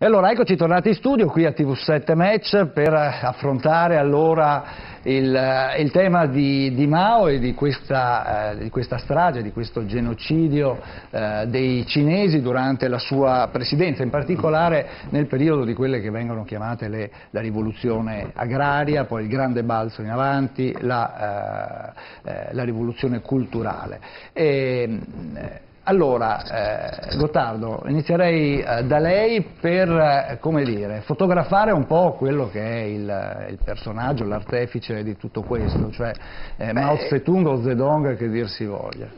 E allora eccoci tornati in studio qui a TV7 Match per affrontare allora il tema di Mao e di questa strage, di questo genocidio dei cinesi durante la sua presidenza, in particolare nel periodo di quelle che vengono chiamate la rivoluzione agraria, poi il grande balzo in avanti, la rivoluzione culturale. Allora, Gottardo, inizierei da lei per, come dire, fotografare un po' quello che è il personaggio, l'artefice di tutto questo, cioè Mao Zedong o Zedong, che dir si voglia.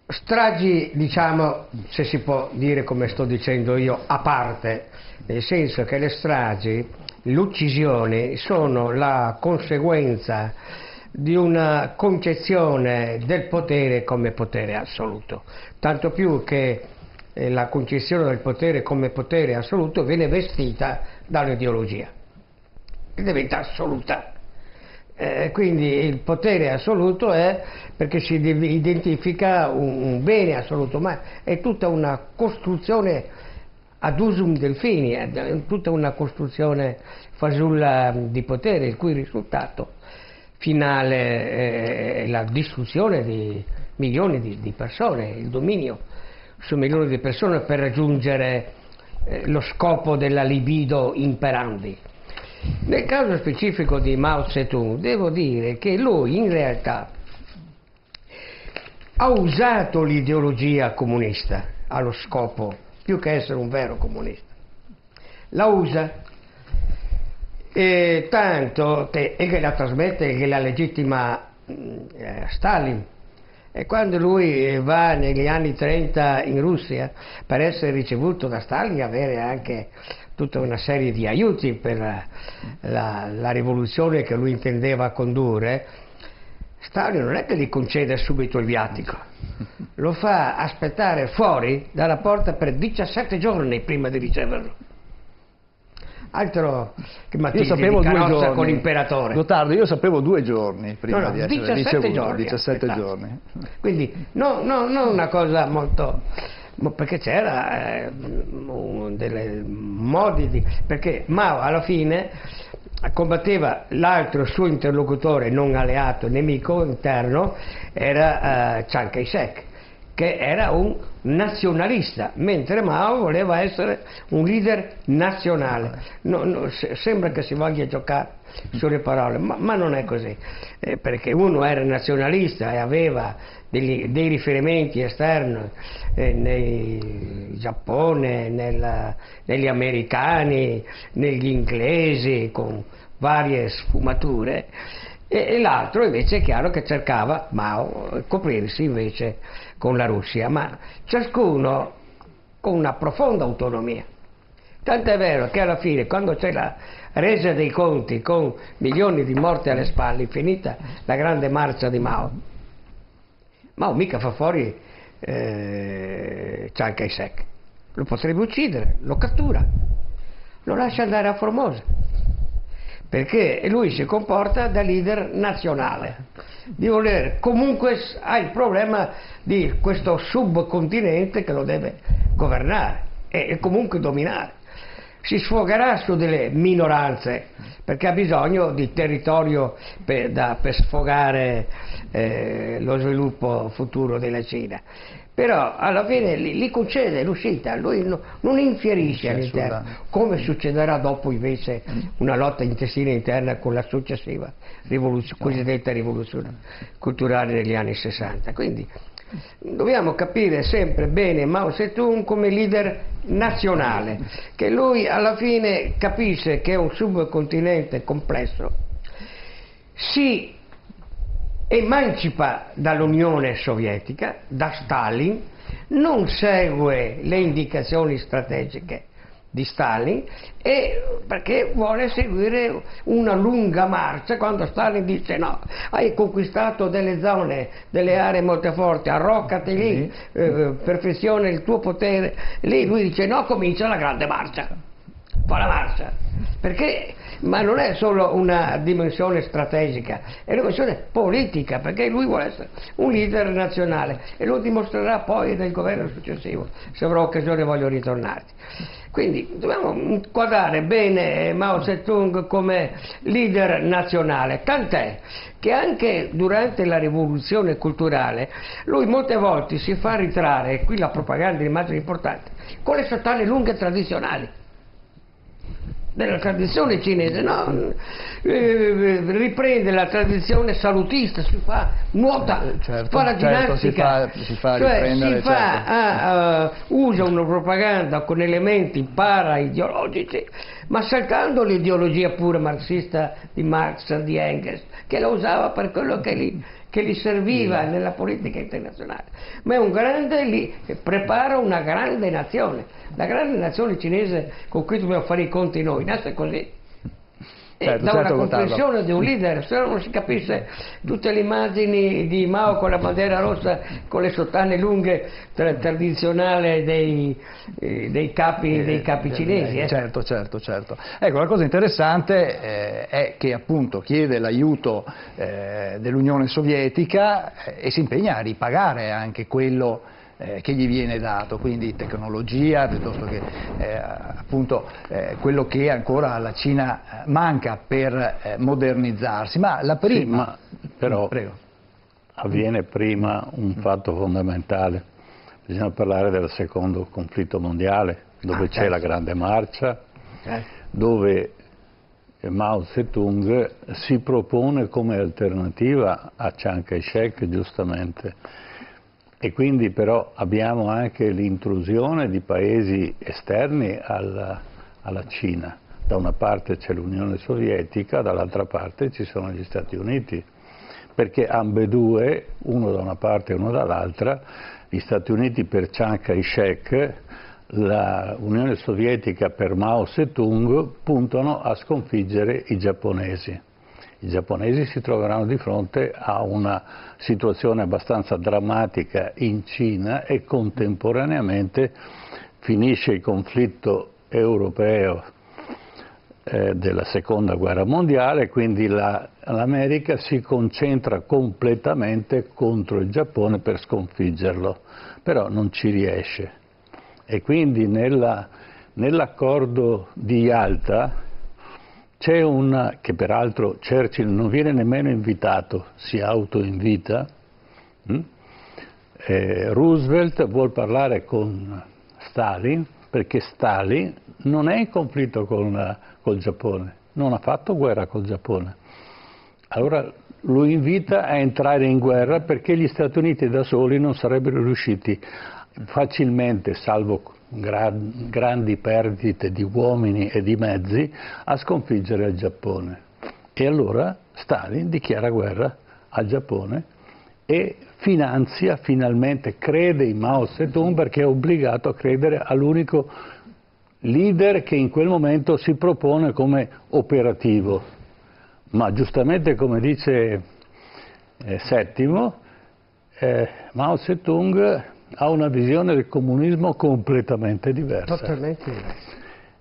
Stragi, diciamo, se si può dire come sto dicendo io, a parte, nel senso che le stragi, le uccisioni sono la conseguenza di una concezione del potere come potere assoluto, tanto più che la concezione del potere come potere assoluto viene vestita da un'ideologia che diventa assoluta. Quindi il potere assoluto è perché si identifica un bene assoluto, ma è tutta una costruzione ad usum delfini, è tutta una costruzione fasulla di potere, il cui risultato finale è la distruzione di milioni di persone, il dominio su milioni di persone per raggiungere lo scopo della libido imperandi. Nel caso specifico di Mao Zedong devo dire che lui in realtà ha usato l'ideologia comunista allo scopo, più che essere un vero comunista. La usa, tanto che la trasmette e che la legittima Stalin. E quando lui va negli anni 30 in Russia per essere ricevuto da Stalin e avere anche tutta una serie di aiuti per la rivoluzione che lui intendeva condurre, Stalin non è che gli concede subito il viatico, lo fa aspettare fuori dalla porta per 17 giorni prima di riceverlo. Altro che mattina di carrozza con l'imperatore. Gottardo, io sapevo 2 giorni prima di essere 17 giorni. 17 giorni. Quindi non una cosa molto... perché c'era dei modi di... perché Mao alla fine combatteva l'altro suo interlocutore non alleato, nemico interno, era Chiang Kai-shek, che era un nazionalista, mentre Mao voleva essere un leader nazionale. Sembra che si voglia giocare sulle parole, ma non è così, perché uno era nazionalista e aveva dei riferimenti esterni nel Giappone, negli americani, negli inglesi, con varie sfumature, e l'altro invece è chiaro che cercava Mao coprirsi invece con la Russia, ma ciascuno con una profonda autonomia. Tant'è vero che alla fine, quando c'è la resa dei conti con milioni di morti alle spalle, finita la grande marcia di Mao mica fa fuori Chiang Kai-shek, lo potrebbe uccidere, lo cattura, lo lascia andare a Formosa, perché lui si comporta da leader nazionale, di voler comunque, ha il problema di questo subcontinente che lo deve governare e comunque dominare. Si sfogherà su delle minoranze perché ha bisogno di territorio per sfogare lo sviluppo futuro della Cina, però alla fine li concede l'uscita, lui non infierisce all'interno, come succederà dopo invece una lotta intestina interna con la successiva cosiddetta rivoluzione culturale degli anni 60. Quindi dobbiamo capire sempre bene Mao Zedong come leader nazionale, che lui alla fine capisce che è un subcontinente complesso, si emancipa dall'Unione Sovietica, da Stalin, non segue le indicazioni strategiche di Stalin perché vuole seguire una lunga marcia. Quando Stalin dice no, hai conquistato delle zone, delle aree molto forti, arroccati lì, perfeziona il tuo potere lì, lui dice no, comincia la grande marcia, fa la marcia, ma non è solo una dimensione strategica, è una dimensione politica, perché lui vuole essere un leader nazionale e lo dimostrerà poi nel governo successivo, se avrò occasione voglio ritornarci. Quindi dobbiamo inquadrare bene Mao Zedong come leader nazionale, tant'è che anche durante la rivoluzione culturale lui molte volte si fa ritrarre, e qui la propaganda è l'immagine importante, con le sottane lunghe tradizionali della tradizione cinese, no? Riprende la tradizione salutista, si fa nuota, fa la ginnastica, usa una propaganda con elementi para-ideologici, ma saltando l'ideologia pure marxista di Marx, di Engels, che la usava per quello che gli serviva nella politica internazionale. Ma è un grande, prepara una grande nazione. La grande nazione cinese con cui dobbiamo fare i conti noi, nasce così. Da una comprensione di un leader, se no non si capisce tutte le immagini di Mao con la bandiera rossa, con le sottane lunghe tradizionali dei capi cinesi. Certo. Ecco, la cosa interessante è che appunto chiede l'aiuto dell'Unione Sovietica e si impegna a ripagare anche quello che gli viene dato, quindi tecnologia piuttosto che appunto quello che ancora alla Cina manca per modernizzarsi. Ma la prima... Sì, ma però avviene prima un fatto fondamentale, bisogna parlare del secondo conflitto mondiale, dove c'è la Grande Marcia, dove Mao Zedong si propone come alternativa a Chiang Kai-shek, giustamente. E quindi però abbiamo anche l'intrusione di paesi esterni alla Cina. Da una parte c'è l'Unione Sovietica, dall'altra parte ci sono gli Stati Uniti, perché ambedue, uno da una parte e uno dall'altra, gli Stati Uniti per Chiang Kai-shek, l'Unione Sovietica per Mao Zedong, puntano a sconfiggere i giapponesi. I giapponesi si troveranno di fronte a una situazione abbastanza drammatica in Cina e contemporaneamente finisce il conflitto europeo della seconda guerra mondiale, quindi l'America si concentra completamente contro il Giappone per sconfiggerlo, però non ci riesce. E quindi nell'accordo di Yalta c'è che peraltro Churchill non viene nemmeno invitato, si autoinvita. Roosevelt vuol parlare con Stalin perché Stalin non è in conflitto col Giappone, non ha fatto guerra col Giappone. Allora lo invita a entrare in guerra perché gli Stati Uniti da soli non sarebbero riusciti facilmente, salvo grandi perdite di uomini e di mezzi, a sconfiggere il Giappone. E allora Stalin dichiara guerra al Giappone e finanzia finalmente, crede in Mao Zedong perché è obbligato a credere all'unico leader che in quel momento si propone come operativo. Ma giustamente, come dice Settimo, Mao Zedong ha una visione del comunismo completamente diversa. Totalmente diversa.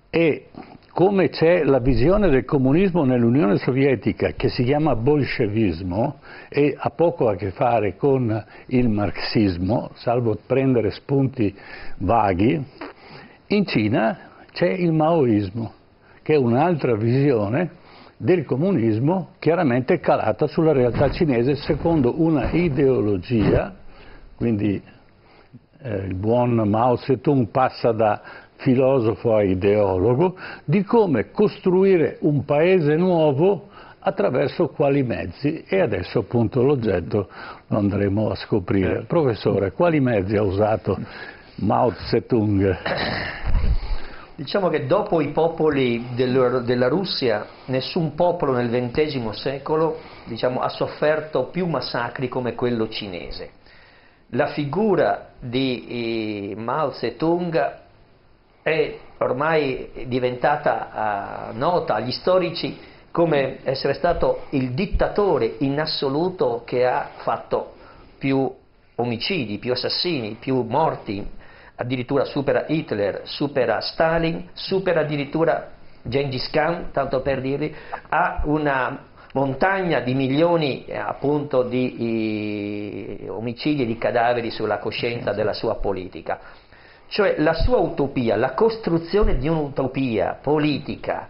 E come c'è la visione del comunismo nell'Unione Sovietica che si chiama bolscevismo e ha poco a che fare con il marxismo, salvo prendere spunti vaghi, in Cina c'è il maoismo, che è un'altra visione del comunismo chiaramente calata sulla realtà cinese secondo una ideologia, quindi il buon Mao Zedong passa da filosofo a ideologo, di come costruire un paese nuovo attraverso quali mezzi, e adesso appunto l'oggetto lo andremo a scoprire. Professore, quali mezzi ha usato Mao Zedong? Diciamo che dopo i popoli della Russia, nessun popolo nel XX secolo, diciamo, ha sofferto più massacri come quello cinese. La figura di Mao Zedong è ormai diventata nota agli storici come essere stato il dittatore in assoluto che ha fatto più omicidi, più assassini, più morti, addirittura supera Hitler, supera Stalin, supera addirittura Gengis Khan, tanto per dirvi, ha una montagna di milioni appunto di omicidi e di cadaveri sulla coscienza della sua politica. Cioè la sua utopia, la costruzione di un'utopia politica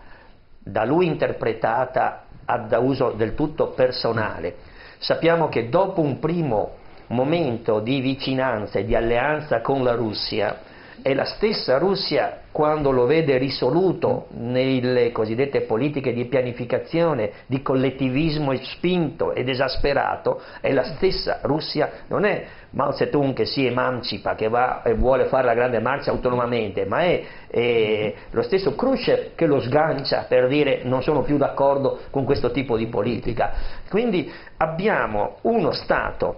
da lui interpretata ad uso del tutto personale. Sappiamo che dopo un primo momento di vicinanza e di alleanza con la Russia, è la stessa Russia, quando lo vede risoluto nelle cosiddette politiche di pianificazione, di collettivismo spinto ed esasperato, è la stessa Russia, non è Mao Zedong che si emancipa, che va e vuole fare la grande marcia autonomamente, ma è lo stesso Khrushchev che lo sgancia per dire non sono più d'accordo con questo tipo di politica. Quindi abbiamo uno Stato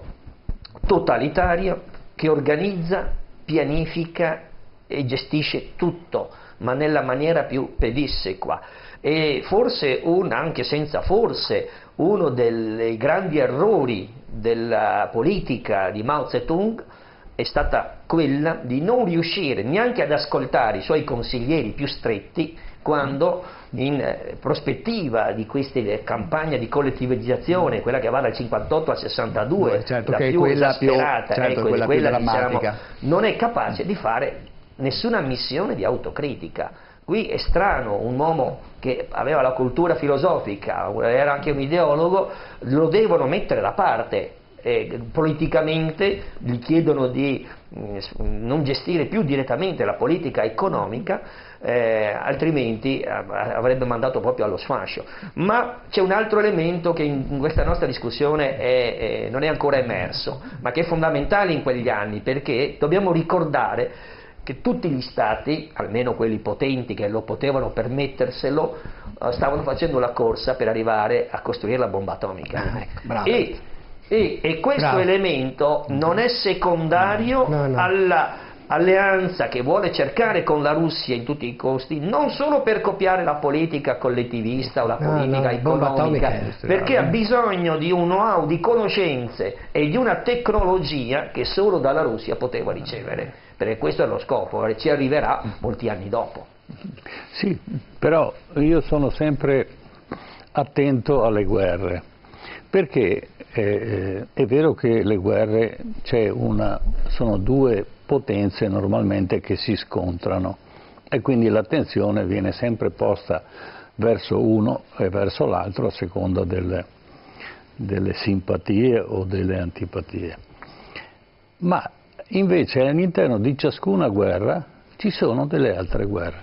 totalitario che organizza, pianifica e gestisce tutto, ma nella maniera più pedissequa. E forse, anche senza forse, uno dei grandi errori della politica di Mao Zedong è stata quella di non riuscire neanche ad ascoltare i suoi consiglieri più stretti quando, in prospettiva di queste campagne di collettivizzazione, quella che va dal 58 al 62, certo, la che più esasperata, quella più drammatica, non è capace di fare nessuna missione di autocritica. Qui è strano, un uomo che aveva la cultura filosofica, era anche un ideologo, lo devono mettere da parte. Politicamente gli chiedono di non gestire più direttamente la politica economica, altrimenti avrebbe mandato proprio allo sfascio. Ma c'è un altro elemento che in questa nostra discussione non è ancora emerso, ma che è fondamentale in quegli anni, perché dobbiamo ricordare che tutti gli stati, almeno quelli potenti che lo potevano permetterselo, stavano facendo la corsa per arrivare a costruire la bomba atomica. E questo elemento non è secondario all'alleanza che vuole cercare con la Russia in tutti i costi, non solo per copiare la politica collettivista o la politica economica, perché ha bisogno di un know-how, di conoscenze e di una tecnologia che solo dalla Russia poteva ricevere, perché questo è lo scopo, ci arriverà molti anni dopo. Sì, però io sono sempre attento alle guerre, perché è vero che le guerre sono due potenze normalmente che si scontrano e quindi l'attenzione viene sempre posta verso uno e verso l'altro a seconda delle simpatie o delle antipatie. Ma invece all'interno di ciascuna guerra ci sono delle altre guerre.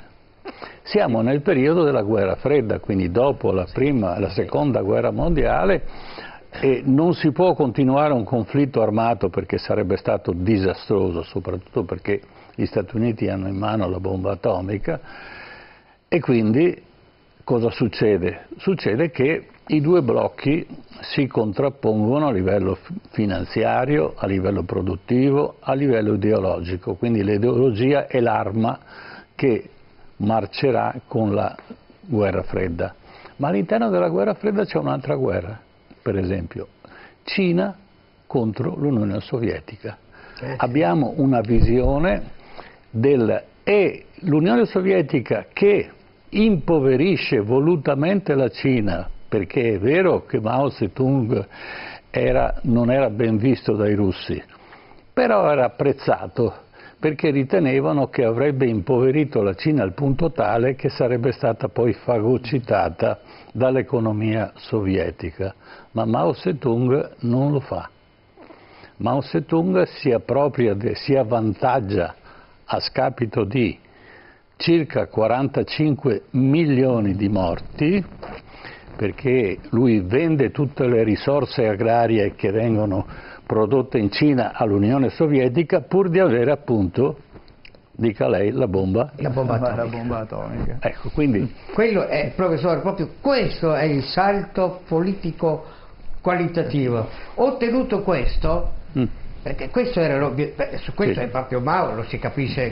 Siamo nel periodo della guerra fredda, quindi dopo la prima e la seconda guerra mondiale, e non si può continuare un conflitto armato perché sarebbe stato disastroso, soprattutto perché gli Stati Uniti hanno in mano la bomba atomica, e quindi cosa succede? Succede che i due blocchi si contrappongono a livello finanziario, a livello produttivo, a livello ideologico, quindi l'ideologia è l'arma che marcerà con la guerra fredda. Ma all'interno della guerra fredda c'è un'altra guerra. Per esempio, Cina contro l'Unione Sovietica. Abbiamo una visione è l'Unione Sovietica che impoverisce volutamente la Cina, perché è vero che Mao Zedong non era ben visto dai russi, però era apprezzato perché ritenevano che avrebbe impoverito la Cina al punto tale che sarebbe stata poi fagocitata dall'economia sovietica. Ma Mao Zedong non lo fa. Mao Zedong si avvantaggia a scapito di circa 45 milioni di morti, perché lui vende tutte le risorse agrarie che vengono prodotte in Cina all'Unione Sovietica pur di avere appunto, dica lei, la bomba atomica. Ecco, quindi quello è, professore, proprio questo è il salto politico qualitativo. Ottenuto questo, perché questo era su questo sì, è proprio Mao, lo si capisce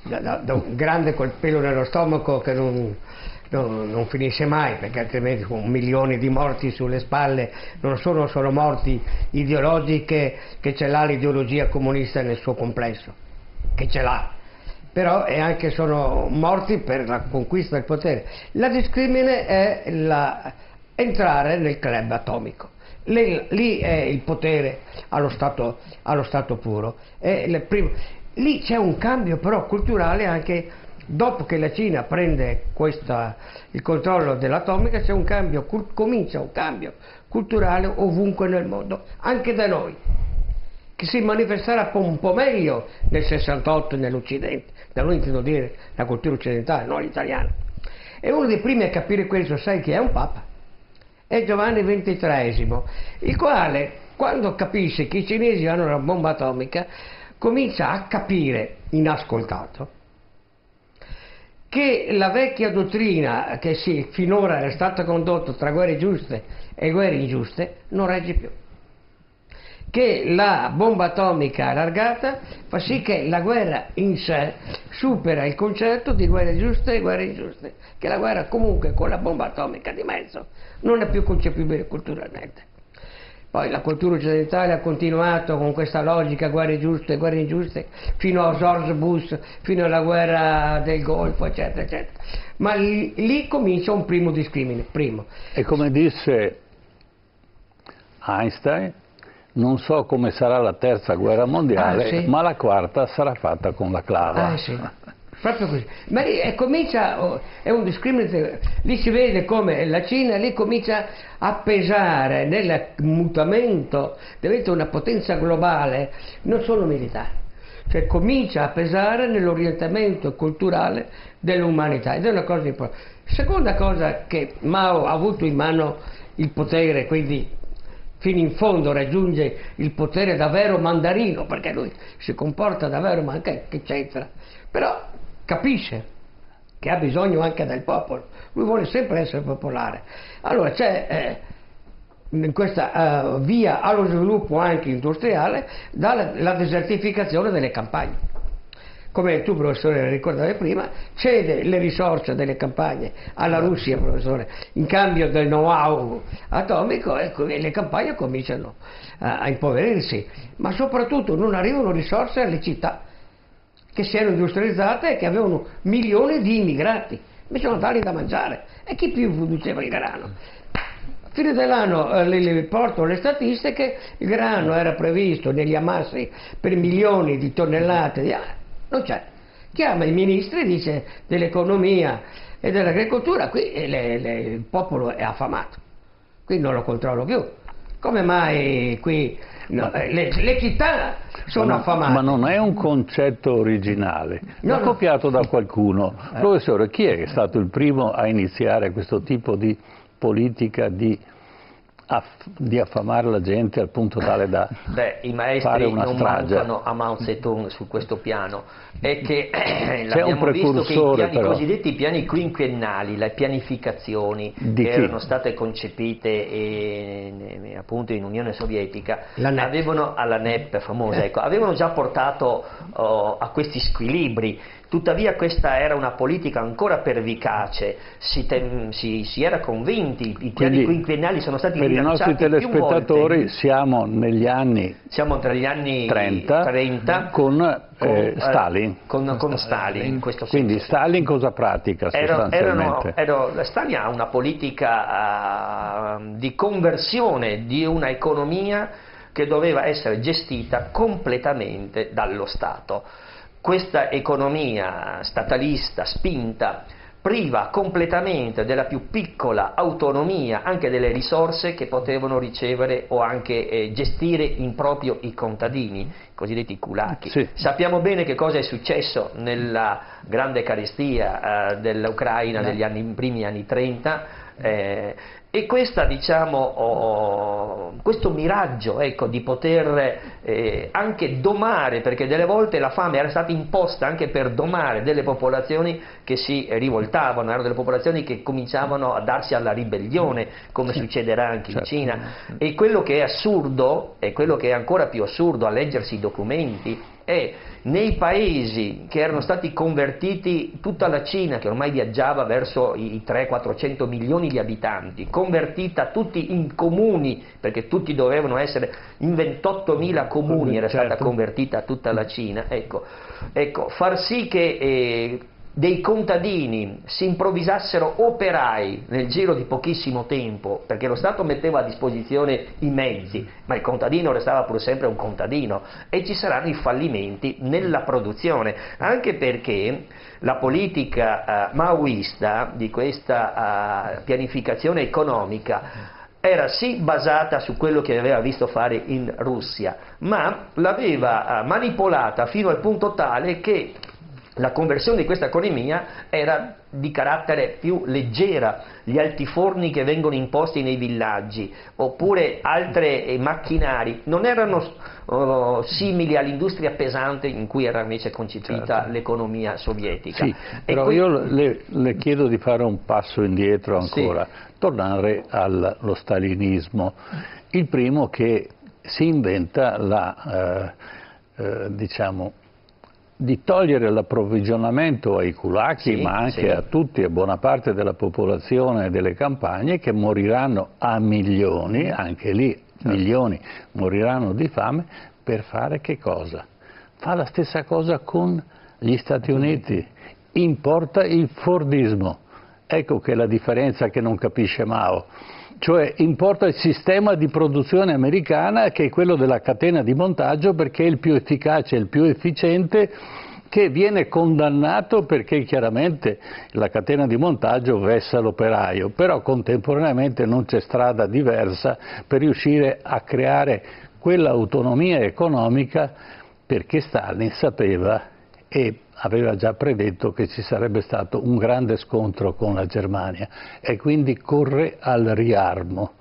da un grande colpello nello stomaco che non finisce mai, perché altrimenti con milioni di morti sulle spalle non sono morti ideologiche, che ce l'ha l'ideologia comunista nel suo complesso, che ce l'ha, però anche sono morti per la conquista del potere. La discrimine è entrare nel club atomico. Lì è il potere allo stato puro. Lì c'è un cambio però culturale anche dopo che la Cina prende il controllo dell'atomica, comincia un cambio culturale ovunque nel mondo, anche da noi, che si manifesterà un po' meglio nel 68 nell'Occidente, da noi intendo dire la cultura occidentale, non l'italiana. E uno dei primi a capire questo, sai chi è? Un Papa. È Giovanni XXIII, il quale, quando capisce che i cinesi hanno una bomba atomica, comincia a capire, inascoltato, che la vecchia dottrina che finora era stata condotta tra guerre giuste e guerre ingiuste non regge più. Che la bomba atomica allargata fa sì che la guerra in sé supera il concetto di guerre giuste e guerre ingiuste, che la guerra comunque con la bomba atomica di mezzo non è più concepibile culturalmente. Poi la cultura occidentale ha continuato con questa logica guerre giuste e guerre ingiuste fino a George Bush, fino alla guerra del Golfo, eccetera, eccetera. Ma lì comincia un primo discrimine. E come disse Einstein, non so come sarà la terza guerra mondiale, sì, ma la quarta sarà fatta con la clava. Sì. Proprio così. Ma lì è un discrimine, lì si vede come la Cina lì comincia a pesare nel mutamento, diventa una potenza globale, non solo militare, cioè comincia a pesare nell'orientamento culturale dell'umanità, ed è una cosa importante. Seconda cosa, che Mao ha avuto in mano il potere, quindi fino in fondo raggiunge il potere davvero mandarino, perché lui si comporta davvero, ma anche che c'entra, però capisce che ha bisogno anche del popolo, lui vuole sempre essere popolare. Allora c'è in questa via allo sviluppo anche industriale la desertificazione delle campagne. Come tu, professore, ricordavi prima, cede le risorse delle campagne alla Russia, professore, in cambio del know-how atomico, e le campagne cominciano a impoverirsi, ma soprattutto non arrivano risorse alle città che si erano industrializzate e che avevano milioni di immigrati, invece non dare da mangiare. E chi più produceva il grano? A fine dell'anno le portano le statistiche, il grano era previsto negli ammassi per milioni di tonnellate, non c'è. Chiama i ministri, dice dell'economia e dell'agricoltura, qui il popolo è affamato, qui non lo controllo più. Come mai qui le città sono affamate? Ma non è un concetto originale, l'ha copiato da qualcuno. Professore, chi è stato il primo a iniziare questo tipo di politica di affamare la gente al punto tale da i fare maestri una non strage? mancano a Mao Zedong su questo piano, è che C'è un precursore, i cosiddetti piani quinquennali, le pianificazioni che erano state concepite appunto in Unione Sovietica, avevano alla NEP famosa, avevano già portato a questi squilibri. Tuttavia questa era una politica ancora pervicace, si era convinti, i piani quinquennali sono stati rilanciati. Per i nostri telespettatori siamo negli anni, tra gli anni 30 con Stalin. Con Stalin, in questo senso. Quindi Stalin cosa pratica sostanzialmente? Stalin ha una politica di conversione di una economia che doveva essere gestita completamente dallo Stato. Questa economia statalista spinta priva completamente della più piccola autonomia anche delle risorse che potevano ricevere o anche gestire in proprio i contadini, i cosiddetti kulaki. Sì. Sappiamo bene che cosa è successo nella grande carestia dell'Ucraina degli primi anni 30, e questa, questo miraggio di poter anche domare, perché delle volte la fame era stata imposta anche per domare delle popolazioni che si rivoltavano, erano delle popolazioni che cominciavano a darsi alla ribellione, come succederà anche in Cina. E quello che è assurdo, e quello che è ancora più assurdo a leggersi i documenti, è nei paesi che erano stati convertiti, tutta la Cina che ormai viaggiava verso i 300-400 milioni di abitanti, convertita tutti in comuni, perché tutti dovevano essere, in 28.000 comuni era stata convertita tutta la Cina, ecco, far sì che dei contadini si improvvisassero operai nel giro di pochissimo tempo, perché lo Stato metteva a disposizione i mezzi, ma il contadino restava pur sempre un contadino, e ci saranno i fallimenti nella produzione, anche perché la politica maoista di questa pianificazione economica era sì basata su quello che aveva visto fare in Russia, ma l'aveva manipolata fino al punto tale che la conversione di questa economia era di carattere più leggera, gli altiforni che vengono imposti nei villaggi oppure altri macchinari non erano simili all'industria pesante in cui era invece concepita l'economia sovietica. Sì, però io le chiedo di fare un passo indietro ancora, tornare allo stalinismo, il primo che si inventa diciamo, di togliere l'approvvigionamento ai kulaki, ma anche a tutti e buona parte della popolazione delle campagne, che moriranno a milioni, anche lì milioni moriranno di fame, per fare che cosa? Fa la stessa cosa con gli Stati Uniti, importa il Fordismo. Ecco che è la differenza che non capisce Mao. Cioè importa il sistema di produzione americana, che è quello della catena di montaggio, perché è il più efficace, il più efficiente, che viene condannato perché chiaramente la catena di montaggio vessa l'operaio, però contemporaneamente non c'è strada diversa per riuscire a creare quell'autonomia economica, perché Stalin sapeva e aveva già predetto che ci sarebbe stato un grande scontro con la Germania e quindi corre al riarmo,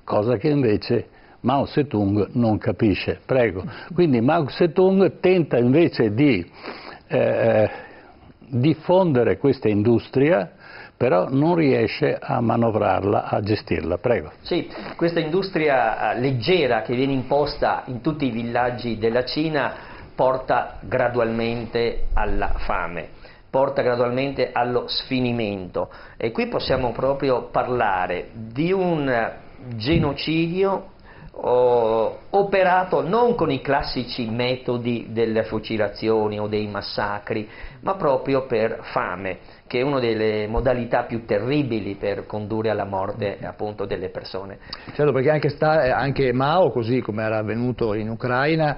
cosa che invece Mao Zedong non capisce. Prego. Quindi Mao Zedong tenta invece di diffondere questa industria, però non riesce a manovrarla, a gestirla. Prego. Sì, questa industria leggera che viene imposta in tutti i villaggi della Cina porta gradualmente alla fame, porta gradualmente allo sfinimento, e qui possiamo proprio parlare di un genocidio operato non con i classici metodi delle fucilazioni o dei massacri, ma proprio per fame, che è una delle modalità più terribili per condurre alla morte appunto delle persone. Certo, perché anche Mao, così come era avvenuto in Ucraina,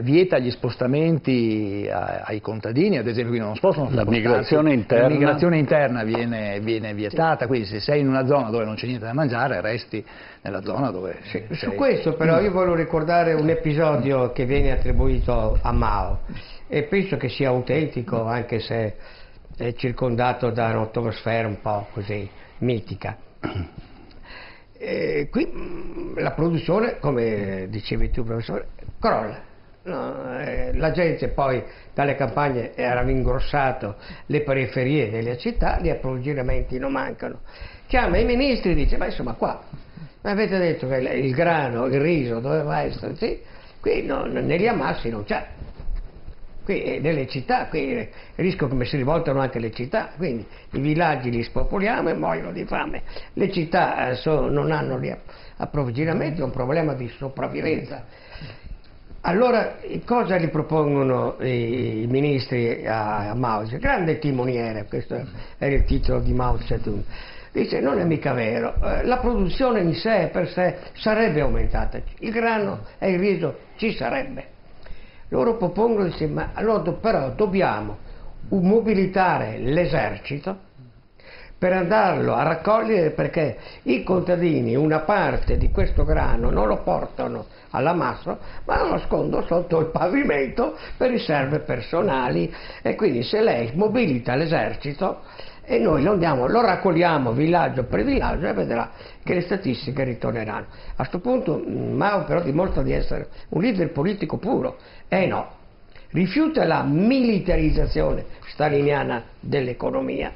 vieta gli spostamenti ai contadini, ad esempio, quindi non possono la migrazione interna. La migrazione interna viene vietata, quindi se sei in una zona dove non c'è niente da mangiare, resti nella zona dove sei. Su questo però io voglio ricordare un episodio che viene attribuito a Mao e penso che sia autentico, anche se è circondato da un'atmosfera un po' così mitica. Qui la produzione, come dicevi tu professore, crolla. No, la gente poi dalle campagne era ingrossato le periferie delle città, gli approvvigionamenti non mancano. Chiama i ministri e dice: ma insomma qua avete detto che il grano, il riso doveva essere, sì, qui negli ammassi non c'è. Qui nelle città, qui il rischio come si rivoltano anche le città, quindi i villaggi li spopoliamo e muoiono di fame. Le città non hanno gli approvvigionamenti, è un problema di sopravvivenza. Allora cosa gli propongono i ministri a Mao? Grande timoniere, questo era il titolo di Mao Zedong. Dice: non è mica vero, la produzione in sé per sé sarebbe aumentata, il grano e il riso ci sarebbe. Loro propongono, ma allora però dobbiamo mobilitare l'esercito per andarlo a raccogliere, perché i contadini una parte di questo grano non lo portano all'ammasso, ma lo nascondono sotto il pavimento per riserve personali, e quindi se lei mobilita l'esercito e noi lo raccogliamo villaggio per villaggio, e vedrà che le statistiche ritorneranno. A questo punto Mao però dimostra di essere un leader politico puro, e no, rifiuta la militarizzazione staliniana dell'economia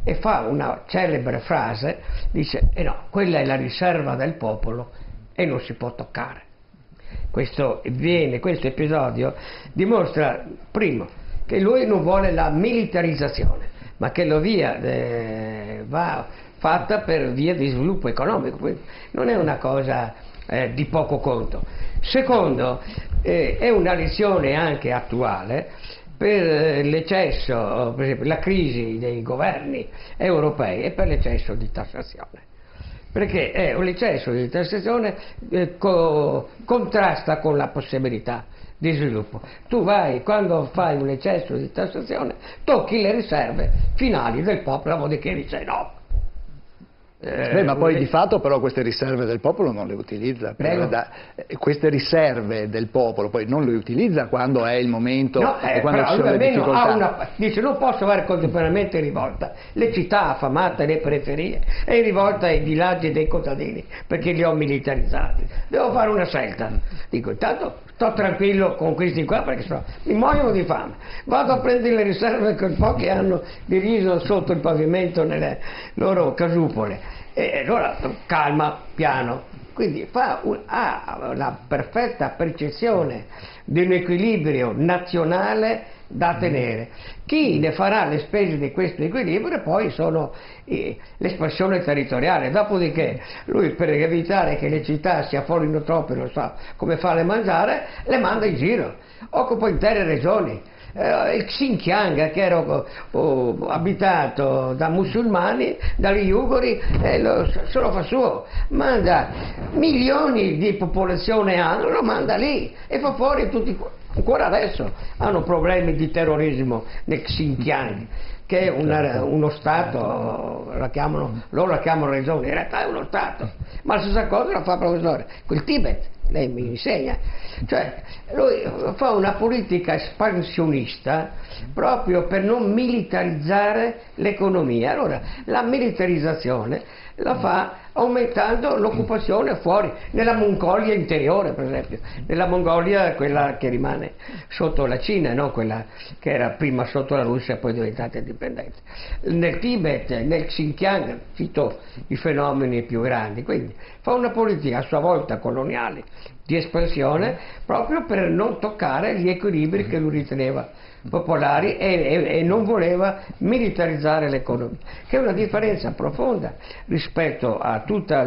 e fa una celebre frase, dice: no, quella è la riserva del popolo e non si può toccare. Questo episodio dimostra, primo, che lui non vuole la militarizzazione, ma che va fatta per via di sviluppo economico, quindi non è una cosa di poco conto. Secondo, è una lezione anche attuale per l'eccesso, per esempio la crisi dei governi europei e per l'eccesso di tassazione. Perché l'eccesso di tassazione contrasta con la possibilità di sviluppo. Tu vai, quando fai un eccesso di tassazione, tocchi le riserve finali del popolo, dopodiché dice no. Ma poi di fatto però queste riserve del popolo non le utilizza, queste riserve del popolo poi non le utilizza quando è il momento e quando ci sono le difficoltà. Dice non posso fare contemporaneamente in rivolta le città affamate, le periferie e in rivolta ai villaggi dei contadini perché li ho militarizzati, devo fare una scelta, dico intanto sto tranquillo con questi qua perché mi muoiono di fame, vado a prendere le riserve quel po' che hanno di riso sotto il pavimento nelle loro casupole e allora calma, piano, quindi ha una perfetta percezione di un equilibrio nazionale da tenere. Chi ne farà le spese di questo equilibrio poi sono l'espansione territoriale, dopodiché lui per evitare che le città si affollino troppo e non sa come farle mangiare, le manda in giro, occupa intere regioni. Il Xinjiang che era abitato da musulmani, dagli uiguri, se lo fa suo, manda milioni di popolazione anno, lo manda lì e fa fuori tutti, ancora adesso hanno problemi di terrorismo nel Xinjiang, che è uno Stato, loro la chiamano regione, in realtà è uno Stato, ma la stessa cosa la fa il professore, quel Tibet, lei mi insegna, cioè lui fa una politica espansionista proprio per non militarizzare l'economia. Allora la militarizzazione la fa aumentando l'occupazione fuori, nella Mongolia interiore per esempio, nella Mongolia quella che rimane sotto la Cina, no? Quella che era prima sotto la Russia e poi è diventata indipendente, nel Tibet, nel Xinjiang, cito i fenomeni più grandi, quindi fa una politica a sua volta coloniale di espansione proprio per non toccare gli equilibri che lui riteneva popolari e non voleva militarizzare l'economia, che è una differenza profonda rispetto a tutto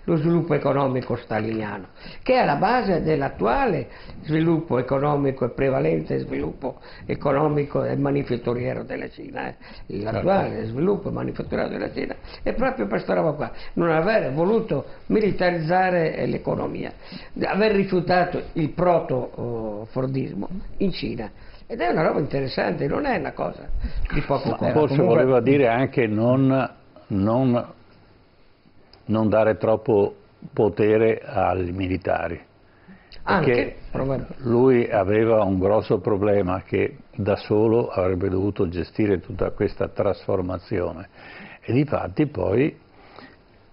lo sviluppo economico staliniano, che è alla base dell'attuale sviluppo economico e prevalente sviluppo economico e manifatturiero della Cina. L'attuale sviluppo manifatturiero della Cina è proprio per questa roba qua, non aver voluto militarizzare l'economia, aver rifiutato il proto-fordismo in Cina. Ed è una roba interessante, non è una cosa di poco conto. Forse voleva dire anche non dare troppo potere ai militari. Perché lui aveva un grosso problema che da solo avrebbe dovuto gestire tutta questa trasformazione e difatti poi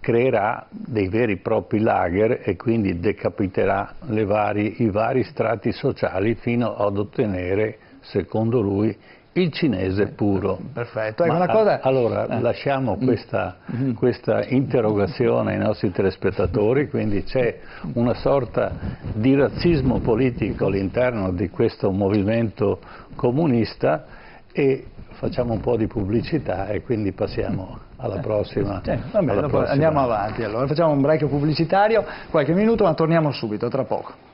creerà dei veri e propri lager e quindi decapiterà i vari strati sociali fino ad ottenere, secondo lui, il cinese puro. Perfetto. Allora lasciamo questa interrogazione ai nostri telespettatori, quindi c'è una sorta di razzismo politico all'interno di questo movimento comunista e facciamo un po' di pubblicità e quindi passiamo alla prossima. Andiamo avanti allora, facciamo un break pubblicitario, qualche minuto ma torniamo subito, tra poco.